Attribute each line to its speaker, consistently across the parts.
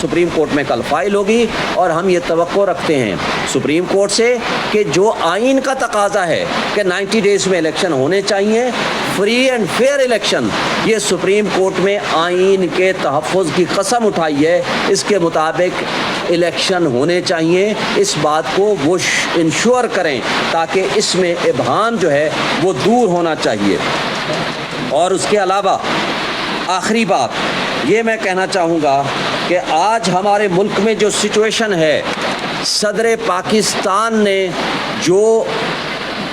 Speaker 1: Supreme court میں کل file ہوگی، اور ہم یہ توقع رکھتے ہیں سپریم کورٹ سے کہ جو آئین کا تقاضا ہے کہ 90 ڈیز میں الیکشن ہونے چاہیے، فری اینڈ فیئر الیکشن، یہ سپریم کورٹ میں آئین کے تحفظ کی قسم اٹھائی ہے، اس کے مطابق الیکشن ہونے چاہیے۔ اس بات کو وہ انشور کریں تاکہ اس میں ابہام جو ہے وہ دور ہونا چاہیے۔ اور اس کے علاوہ آخری بات یہ میں کہنا چاہوں گا کہ آج ہمارے ملک میں جو سچویشن ہے، صدر پاکستان نے جو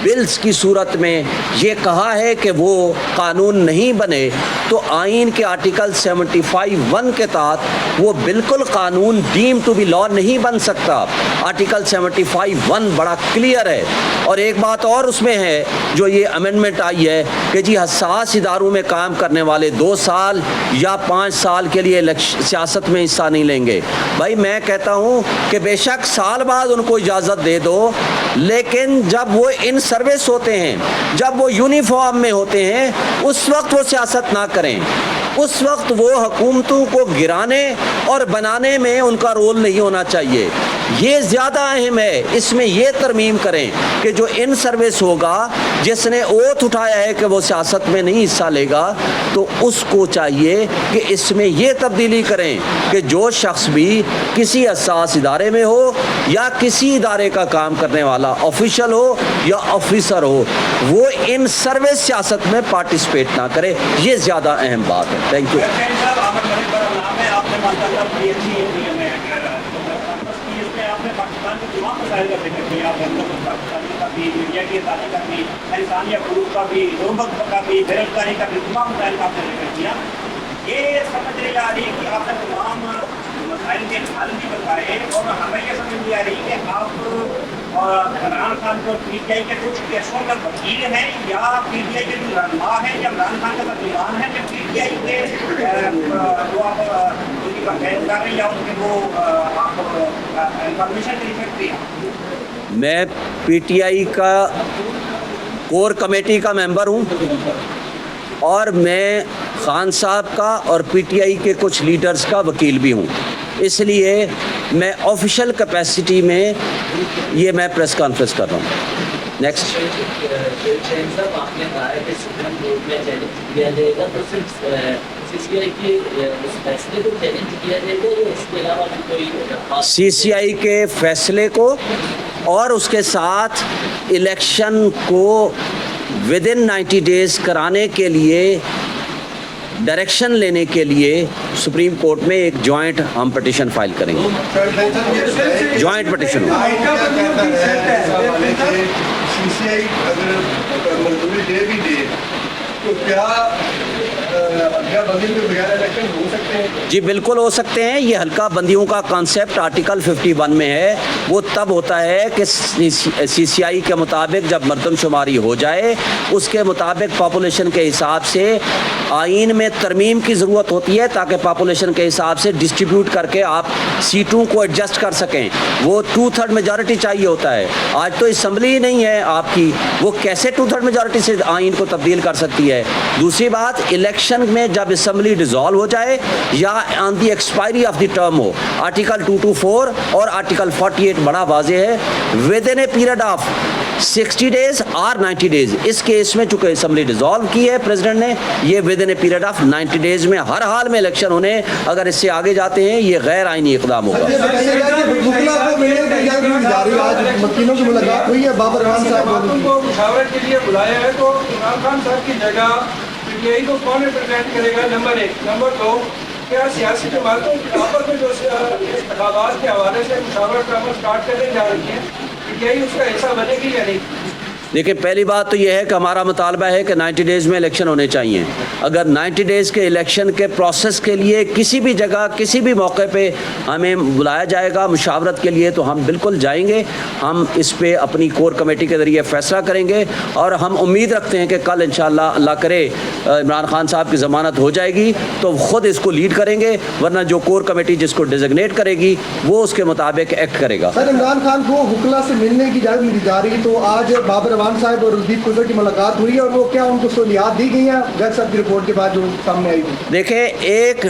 Speaker 1: بلز کی صورت میں یہ کہا ہے کہ وہ قانون نہیں بنے، تو آئین کے آرٹیکل 75(1) کے تحت وہ بالکل قانون ڈیم ٹو بی لا نہیں بن سکتا۔ آرٹیکل 75(1) بڑا کلیئر ہے۔ اور ایک بات اور اس میں ہے جو یہ امینڈمنٹ آئی ہے کہ جی حساس اداروں میں کام کرنے والے 2 سال یا 5 سال کے لیے سیاست میں حصہ نہیں لیں گے۔ بھائی میں کہتا ہوں کہ بے شک سال بعد ان کو اجازت دے دو، لیکن جب وہ ان سروس ہوتے ہیں، جب وہ یونیفارم میں ہوتے ہیں، اس وقت وہ سیاست نہ کریں۔ اس وقت وہ حکومتوں کو گرانے اور بنانے میں ان کا رول نہیں ہونا چاہیے۔ یہ زیادہ اہم ہے، اس میں یہ ترمیم کریں کہ جو ان سروس ہوگا، جس نے اوتھ اٹھایا ہے کہ وہ سیاست میں نہیں حصہ لے گا، تو اس کو چاہیے کہ اس میں یہ تبدیلی کریں کہ جو شخص بھی کسی حساس ادارے میں ہو یا کسی ادارے کا کام کرنے والا آفیشل ہو یا آفیسر ہو، وہ ان سروس سیاست میں پارٹیسپیٹ نہ کرے۔ یہ زیادہ اہم بات ہے۔ Thank you.
Speaker 2: میڈیا کی آزادی کا بھی، انسانی حقوق کا بھی، غربت کا بھی، بے روزگاری کا بھی، تمام مسائل کا آپ نے ذکر کیا۔ یہ سمجھ نہیں آ رہی کہ آپ نے تمام مسائل کے حل بھی بتائے، اور ہمیں یہ سمجھ نہیں آ رہی کہ آپ عمران خان کو پی ٹی آئی کے کچھ کیسوں کا وکیل ہیں، یا پی ٹی آئی کے جو رہنما ہیں، یا عمران خان کا ترجمان ہے، کہ پی ٹی آئی کے جو آپ ان کی کمپین کر رہے ہیں، یا ان کے وہ آپ انفارمیشن کے فیکٹری ہیں۔
Speaker 1: میں پی ٹی آئی کا کور کمیٹی کا ممبر ہوں، اور میں خان صاحب کا اور پی ٹی آئی کے کچھ لیڈرز کا وکیل بھی ہوں، اس لیے میں آفیشیل کیپیسٹی میں یہ میں پریس کانفرنس کر رہا ہوں۔ نیکسٹ۔ سی سی آئی کے فیصلے کو اور اس کے ساتھ الیکشن کو ود ان 90 ڈیز کرانے کے لیے ڈائریکشن لینے کے لیے سپریم کورٹ میں ایک جوائنٹ ہم پٹیشن فائل کریں گے۔ جوائنٹ پٹیشن ہو۔ جی بالکل ہو سکتے ہیں۔ یہ حلقہ بندیوں کا کانسیپٹ آرٹیکل 51 میں ہے، وہ تب ہوتا ہے کہ سی سی آئی کے مطابق جب مردم شماری ہو جائے، اس کے مطابق پاپولیشن کے حساب سے آئین میں ترمیم کی ضرورت ہوتی ہے تاکہ پاپولیشن کے حساب سے ڈسٹریبیوٹ کر کے آپ سیٹوں کو ایڈجسٹ کر سکیں۔ وہ 2/3 میجارٹی چاہیے ہوتا ہے۔ آج تو اسمبلی ہی نہیں ہے آپ کی، وہ کیسے 2/3 میجارٹی سے آئین کو تبدیل کر سکتی ہے؟ دوسری بات، الیکشن میں جب اسمبلی ڈیزالو ہو جائے یا on the expiry of the term ہو، آرٹیکل 224 اور آرٹیکل 48 بڑا واضح ہے، with in a period of 60 days اور 90 ڈیز۔ اس کیس میں چونکہ اسمبلی ڈیزالو کی ہے پریزیڈنٹ نے، یہ with in a period of 90 days میں ہر حال میں الیکشن ہونے، اگر اس سے آگے جاتے ہیں یہ غیر آئینی اقدام ہوگا۔
Speaker 3: مشاورت کے لیے بلایا ہے تو عمران خان صاحب کی جگہ پی ٹی آئی کو کون ریپرزینٹ کرے گا؟ نمبر 1۔ نمبر 2، کیا سیاسی جماعتوں کی آپس میں جو انتخابات کے حوالے سے مشاورت کا عمل اسٹارٹ کرنے جا رہی ہیں، پی ٹی آئی اس کا حصہ بنے گی یا نہیں؟
Speaker 1: دیکھیں، پہلی بات تو یہ ہے کہ ہمارا مطالبہ ہے کہ 90 ڈیز میں الیکشن ہونے چاہیے۔ اگر 90 ڈیز کے الیکشن کے پروسیس کے لیے کسی بھی جگہ کسی بھی موقع پہ ہمیں بلایا جائے گا مشاورت کے لیے تو ہم بالکل جائیں گے۔ ہم اس پہ اپنی کور کمیٹی کے ذریعے فیصلہ کریں گے، اور ہم امید رکھتے ہیں کہ کل انشاءاللہ اللہ کرے عمران خان صاحب کی ضمانت ہو جائے گی تو خود اس کو لیڈ کریں گے، ورنہ جو کور کمیٹی جس کو ڈیزگنیٹ کرے گی وہ اس کے مطابق ایکٹ کرے گا۔
Speaker 4: سر، عمران خان کو وکلا سے ملنے کی اجازت ملی جا رہی، تو آج بابر اعوان صاحب اور ردیپ کلر کی ملاقات ہوئی ہے، اور وہ کیا ان کو سہولیات دی گئی ہیں جج صاحب کی رپورٹ کے بعد جو سامنے آئی تھی؟
Speaker 1: دیکھیں، ایک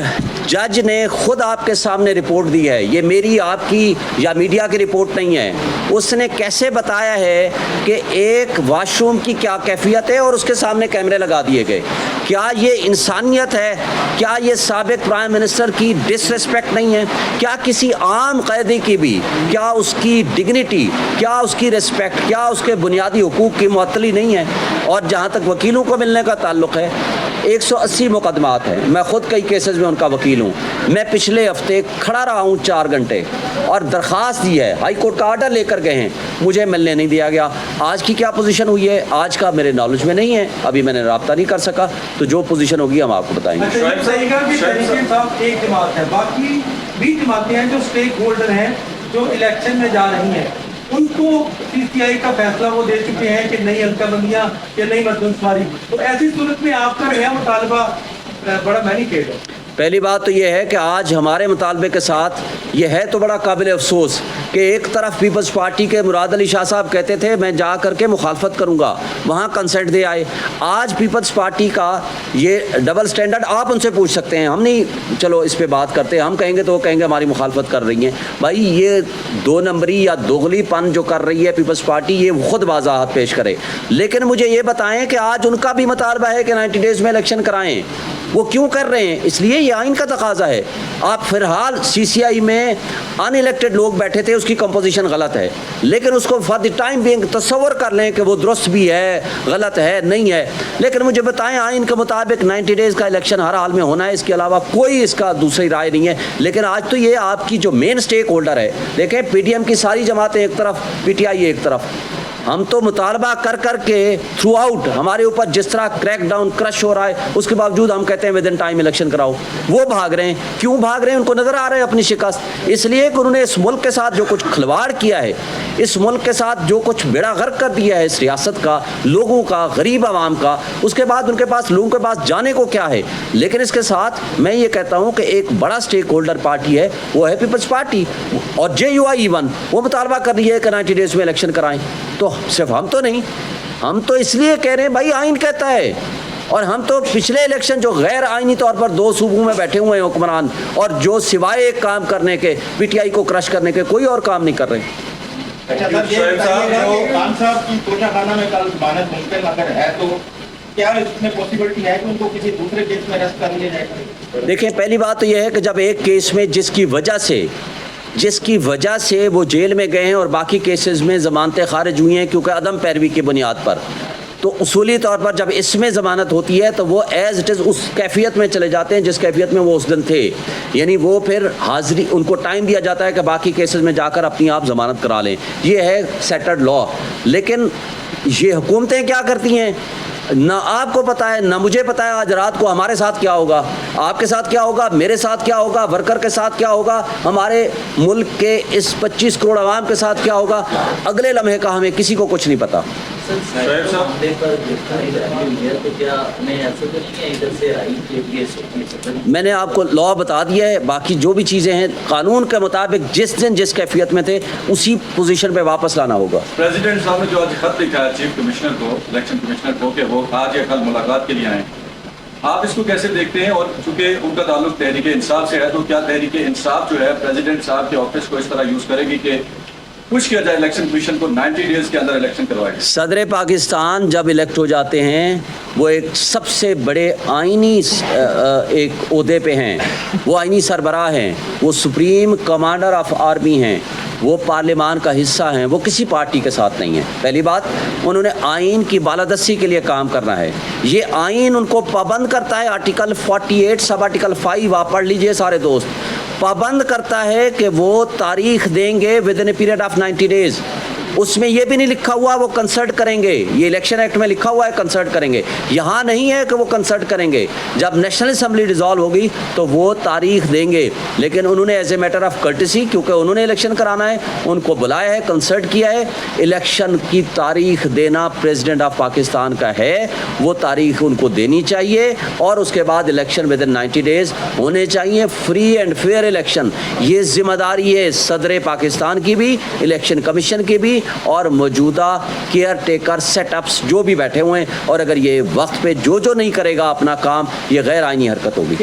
Speaker 1: जज ने खुद आपके सामने रिपोर्ट दी है, ये मेरी आपकी या मीडिया की रिपोर्ट नहीं है। उसने कैसे बताया है कि एक वॉशरूम की क्या कैफियत है और उसके सामने कैमरे लगा दिए गए। क्या ये इंसानियत है? क्या ये साबिक प्राइम मिनिस्टर की डिसरिस्पेक्ट नहीं है? क्या किसी आम कैदी की भी, क्या उसकी डिग्निटी, क्या उसकी रिस्पेक्ट, क्या उसके बुनियादी हुकूक की मुअत्तली नहीं है? और जहाँ तक वकीलों को मिलने का ताल्लुक़ है, 180 मुकदमात हैं। मैं ख़ुद कई केसेस में उनका वकील हूँ। मैं पिछले हफ्ते खड़ा रहा हूँ 4 घंटे और दरख्वास्त दी है, हाई कोर्ट का ऑर्डर लेकर गए हैं, मुझे मिलने नहीं दिया गया। आज की क्या पोजीशन हुई है आज का मेरे नॉलेज में नहीं है, अभी मैंने रब्ता नहीं कर सका, तो जो पोजीशन होगी हम आपको बताएंगे।
Speaker 3: एक जमात है, बाकी 20 जमातें हैं जो स्टेक होल्डर हैं, जो इलेक्शन में जा रही हैं, उनको सीसीआई का फैसला वो दे चुके हैं कि नहीं हल्का बंदियां या नहीं मर्दमशुमारी। तो ऐसी सूरत में आपका नया मुतालबा बड़ा मैनिकेट है।
Speaker 1: पहली बात तो ये है कि आज हमारे मुतालबे के साथ ये है तो बड़ा काबिल अफसोस कि एक तरफ पीपल्स पार्टी के मुराद अली शाह साहब कहते थे मैं जा करके मुखालफत करूँगा, वहाँ कंसेंट दे आए। आज पीपल्स पार्टी का ये डबल स्टैंडर्ड आप उनसे पूछ सकते हैं, हम नहीं चलो इस पर बात करते, हम कहेंगे तो वो कहेंगे हमारी मुखालफत कर रही हैं। भाई ये 2 नंबरी या दोगलीपन जो कर रही है पीपल्स पार्टी, ये खुद वजाहत पेश करे। लेकिन मुझे ये बताएं कि आज उनका भी मुतालबा है कि 90 डेज़ में इलेक्शन कराएँ, वो क्यों कर रहे हैं? इसलिए ये आइन का तकाजा है। आप फिलहाल सीसीआई में अनइलेक्टेड लोग बैठे थे, उसकी कंपोजिशन गलत है, लेकिन उसको फॉर द टाइम बिंग तस्वर कर लें कि वो दुरुस्त भी है, गलत है, नहीं है। लेकिन मुझे बताएं आइन के मुताबिक 90 डेज़ का इलेक्शन हर हाल में होना है, इसके अलावा कोई इसका दूसरी राय नहीं है। लेकिन आज तो ये आपकी जो मेन स्टेक होल्डर है, देखें PDM की सारी जमातें एक तरफ, PTI एक तरफ, हम तो मुतालबा कर कर के थ्रू आउट हमारे ऊपर जिस तरह क्रैक डाउन क्रश हो रहा है, उसके बावजूद हम कहते हैं विद इन टाइम इलेक्शन कराओ। वो भाग रहे हैं, क्यों भाग रहे हैं? उनको नज़र आ रहा है अपनी शिकस्त, इसलिए कि उन्होंने इस मुल्क के साथ जो कुछ खिलवाड़ किया है, इस मुल्क के साथ जो कुछ बेड़ा गर्क कर दिया है इस रियासत का, लोगों का, गरीब आवाम का, उसके बाद उनके पास लोगों के पास जाने को क्या है। लेकिन इसके साथ मैं ये कहता हूँ कि एक बड़ा स्टेक होल्डर पार्टी है, वो है पीपल्स पार्टी, और JUI इवन वो मुतालबा कर रही है कि 90 डेज़ में इलेक्शन कराएं। तो सिर्फ हम तो नहीं, हम तो इसलिए कह रहे हैं भाई आइन कहता है। और हम तो पिछले इलेक्शन जो गैर आइनी तौर पर 2 सूबों में बैठे हुए हैं हुक्मरान, और जो सिवाय एक काम करने के, PTI को क्रश करने के, कोई और काम नहीं कर रहे।
Speaker 5: अच्छा सर, ये खान साहब की कोचाखाना में कल जमानत मुमकिन अगर है तो क्या इसमें पॉसिबिलिटी है कि उनको किसी दूसरे केस में अरेस्ट कर लिया जाएगा?
Speaker 1: देखें, पहली बात तो यह है कि जब एक केस में जिसकी वजह से वो जेल में गए हैं और बाकी केसेस में ज़मानतें खारिज हुई हैं क्योंकि अदम पैरवी की बुनियाद पर, तो उसूली तौर पर जब इसमें ज़मानत होती है तो वो एज़ इट इज़ उस कैफियत में चले जाते हैं जिस कैफियत में वो उस दिन थे। यानी वो फिर हाज़री, उनको टाइम दिया जाता है कि बाकी केसेस में जाकर अपनी आप ज़मानत करा लें। ये है सेटल्ड लॉ। लेकिन ये हुकूमतें क्या करती हैं, ना आपको पता है ना मुझे पता है आज रात को हमारे साथ क्या होगा, आपके साथ क्या होगा, मेरे साथ क्या होगा, वर्कर के साथ क्या होगा, हमारे मुल्क के इस 25 करोड़ आवाम के साथ क्या होगा, अगले लम्हे का हमें किसी को कुछ नहीं पता। मैंने आपको लॉ बता दिया है, बाकी जो भी चीज़ें हैं कानून के मुताबिक जिस दिन जिस कैफियत में थे उसी पोजीशन पे वापस लाना होगा।
Speaker 6: प्रेसिडेंट साहब ने जो आज खत लिखा है चीफ कमिश्नर को, इलेक्शन कमिश्नर को, कि वो आज या कल मुलाकात के लिए आए, आप इसको कैसे देखते हैं? और चूंकि उनका ताल्लुक तहरीक इंसाफ से है, तो क्या तहरीक इंसाफ जो है प्रेसिडेंट साहब के ऑफिस को इस तरह यूज़ करेगी कि पुश किया जाए इलेक्शन कमीशन को 90 डेज़ के अंदर इलेक्शन करवाए?
Speaker 1: सदर पाकिस्तान जब इलेक्ट हो जाते हैं वो एक सबसे बड़े आइनी एक ओहदे पे हैं, वो आइनी सरबराह हैं, वो सुप्रीम कमांडर ऑफ आर्मी हैं, वो पार्लियामान का हिस्सा हैं, वो किसी पार्टी के साथ नहीं है। पहली बात, उन्होंने आइन की बालादस्ती के लिए काम करना है। ये आइन उनको पाबंद करता है, आर्टिकल 48 सब आर्टिकल 5 आप पढ़ लीजिए सारे दोस्त, पाबंद करता है कि वो तारीख देंगे with in a period of 90 days. उसमें ये भी नहीं लिखा हुआ वो कंसल्ट करेंगे, ये इलेक्शन एक्ट में लिखा हुआ है कंसल्ट करेंगे, यहाँ नहीं है कि वो कंसल्ट करेंगे। जब नेशनल असम्बली डिज़ोल्व होगी तो वो तारीख देंगे। लेकिन उन्होंने as a matter of courtesy, क्योंकि उन्होंने इलेक्शन कराना है, उनको बुलाया है, कंसल्ट किया है, इलेक्शन की तारीख देना प्रेसिडेंट ऑफ पाकिस्तान का है, वो तारीख उनको देनी चाहिए और उसके बाद इलेक्शन विद इन 90 डेज़ होने चाहिए, फ्री एंड फेयर इलेक्शन। ये जिम्मेदारी है सदर पाकिस्तान की भी, इलेक्शन कमीशन की भी, ہوگی اور موجودہ کیئر ٹیکر سیٹ اپس جو بھی بیٹھے ہوئے ہیں، اور اگر یہ وقت پہ جو نہیں کرے گا اپنا کام، یہ غیر آئینی حرکت ہوگی.